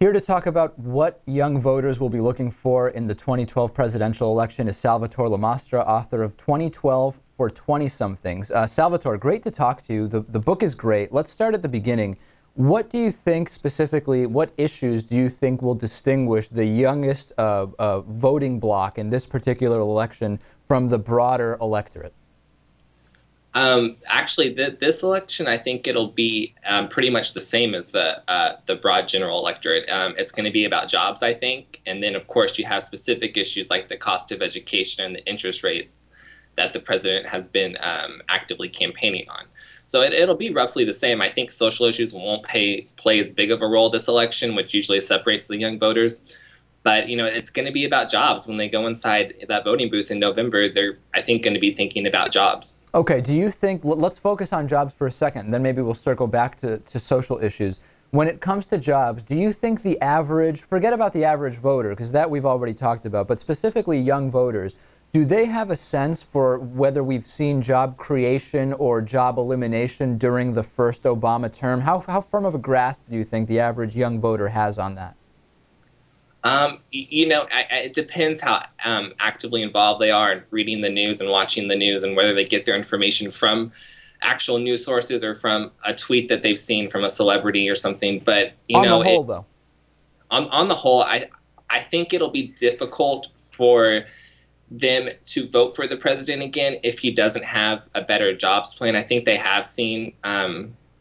Here to talk about what young voters will be looking for in the 2012 presidential election is Salvator La Mastra, author of 2012 for Twentysomethings. Salvator, great to talk to you. The book is great. Let's start at the beginning. What do you think specifically, what issues do you think will distinguish the youngest voting bloc in this particular election from the broader electorate? Actually, this election, I think it'll be pretty much the same as the broad general electorate. It's going to be about jobs, I think, and then of course you have specific issues like the cost of education and the interest rates that the president has been actively campaigning on. So it'll be roughly the same. I think social issues won't play as big of a role this election, which usually separates the young voters. But, you know, it's going to be about jobs. When they go inside that voting booth in November, they're, I think, going to be thinking about jobs. Okay, do you think, let's focus on jobs for a second, and then maybe we'll circle back to social issues. When it comes to jobs, do you think the average, forget about the average voter, because that we've already talked about, but specifically young voters, do they have a sense for whether we've seen job creation or job elimination during the first Obama term? How firm of a grasp do you think the average young voter has on that? You know, it depends how actively involved they are in reading the news and watching the news, and whether they get their information from actual news sources or from a tweet that they've seen from a celebrity or something. But on the whole, though, on the whole, I think it'll be difficult for them to vote for the president again if he doesn't have a better jobs plan. I think they have seen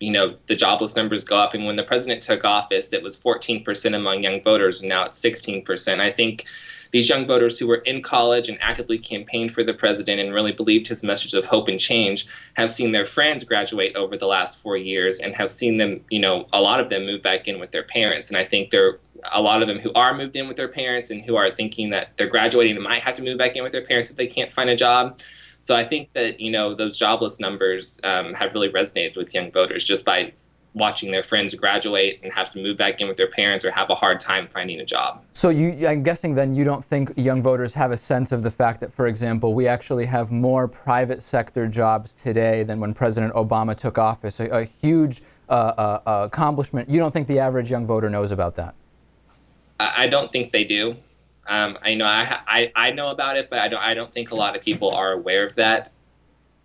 you know, the jobless numbers go up. And when the president took office, it was 14% among young voters, and now it's 16%. I think these young voters who were in college and actively campaigned for the president and really believed his message of hope and change have seen their friends graduate over the last 4 years and have seen them, you know, a lot of them move back in with their parents. And I think there are a lot of them who are moved in with their parents and who are thinking that they're graduating and might have to move back in with their parents if they can't find a job. So I think that, you know, those jobless numbers have really resonated with young voters just by watching their friends graduate and have to move back in with their parents or have a hard time finding a job. So I'm guessing then you don't think young voters have a sense of the fact that, for example, we actually have more private sector jobs today than when President Obama took office, a huge accomplishment. You don't think the average young voter knows about that? I don't think they do. I know I know about it, but I don't think a lot of people are aware of that.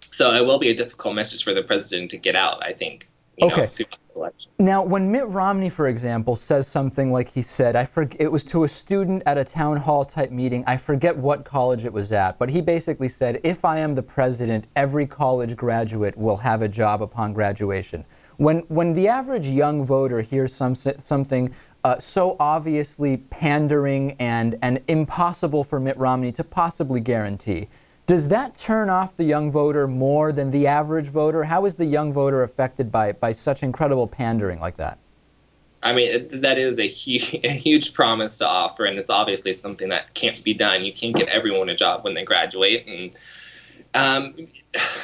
So it will be a difficult message for the president to get out, I think. You know, through this election. Now, when Mitt Romney, for example, says something like he said, it was to a student at a town hall type meeting. I forget what college it was at, but he basically said, if I am the president, every college graduate will have a job upon graduation. When the average young voter hears something so obviously pandering and impossible for Mitt Romney to possibly guarantee, does that turn off the young voter more than the average voter? How is the young voter affected by such incredible pandering like that? I mean, that is a huge promise to offer, and it's obviously something that can't be done. You can't get everyone a job when they graduate. And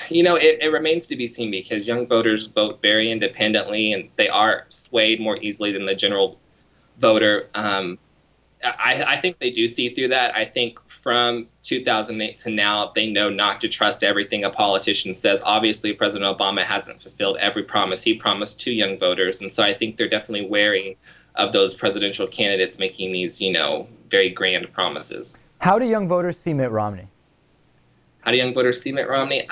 you know, it remains to be seen, because young voters vote very independently, and they are swayed more easily than the general voter. I think they do see through that. I think from 2008 to now, they know not to trust everything a politician says. Obviously, President Obama hasn't fulfilled every promise he promised to young voters, and so I think they're definitely wary of those presidential candidates making these, you know, very grand promises. How do young voters see Mitt Romney? How do young voters see Mitt Romney?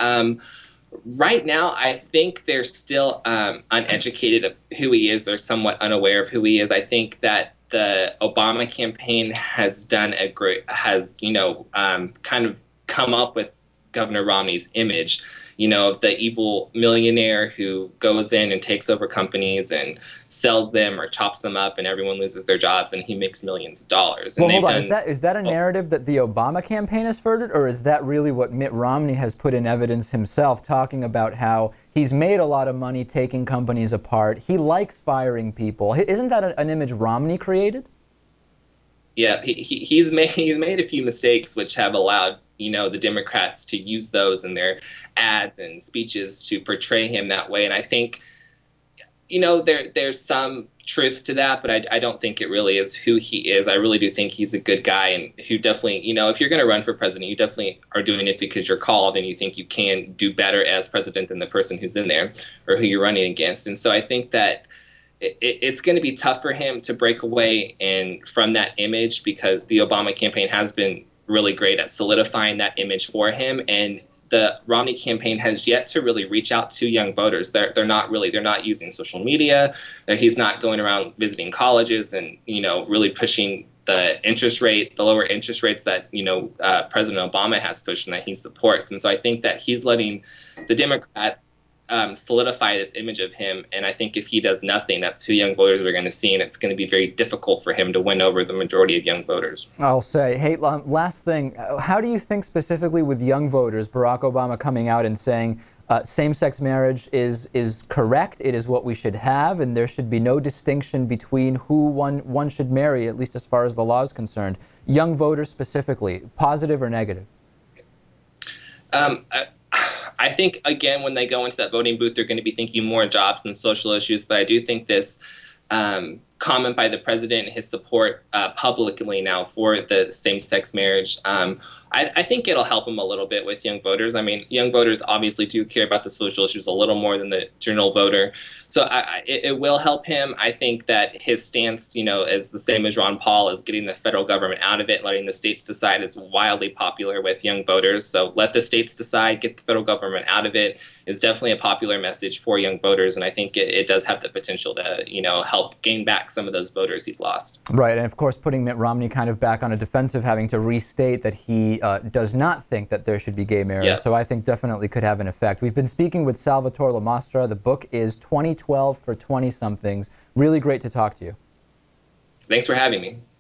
Right now, I think they're still uneducated of who he is, or somewhat unaware of who he is. I think that the Obama campaign has done you know, kind of come up with Governor Romney's image, you know, of the evil millionaire who goes in and takes over companies and sells them or chops them up, and everyone loses their jobs, and he makes millions of dollars. And well, hold on. Is that a narrative that the Obama campaign has furthered, or is that really what Mitt Romney has put in evidence himself, talking about how he's made a lot of money taking companies apart, he likes firing people? Isn't that an image Romney created? Yeah, he's made a few mistakes which have allowed, you know, the Democrats to use those in their ads and speeches to portray him that way. And I think, you know, there's some truth to that, but I don't think it really is who he is. I really do think he's a good guy, and who definitely, you know, if you're going to run for president, you definitely are doing it because you're called and you think you can do better as president than the person who's in there or who you're running against. And so I think that, it's going to be tough for him to break away and from that image, because the Obama campaign has been really great at solidifying that image for him, and the Romney campaign has yet to really reach out to young voters. They're not using social media. He's not going around visiting colleges and really pushing the lower interest rates that President Obama has pushed and that he supports. And so I think that he's letting the Democrats solidify this image of him. And I think if he does nothing, that's who young voters are going to see, and it's going to be very difficult for him to win over the majority of young voters. I'll say, hey, last thing, how do you think specifically with young voters, Barack Obama coming out and saying same-sex marriage is correct, it is what we should have, and there should be no distinction between who one should marry, at least as far as the law is concerned? Young voters specifically, positive or negative? I think, again, when they go into that voting booth, they're going to be thinking more jobs than social issues. But I do think this comment by the president and his support publicly now for the same-sex marriage, I think it'll help him a little bit with young voters. I mean, young voters obviously do care about the social issues a little more than the general voter. So it will help him. I think that his stance, is the same as Ron Paul, is getting the federal government out of it, letting the states decide, is wildly popular with young voters. So let the states decide, get the federal government out of it is definitely a popular message for young voters. And I think it does have the potential to, help gain back some of those voters he's lost. Right. And of course, putting Mitt Romney kind of back on a defensive, having to restate that he does not think that there should be gay marriage. Yeah. So I think definitely could have an effect. We've been speaking with Salvator La Mastra. The book is 2012 for 20-somethings. Really great to talk to you. Thanks for having me.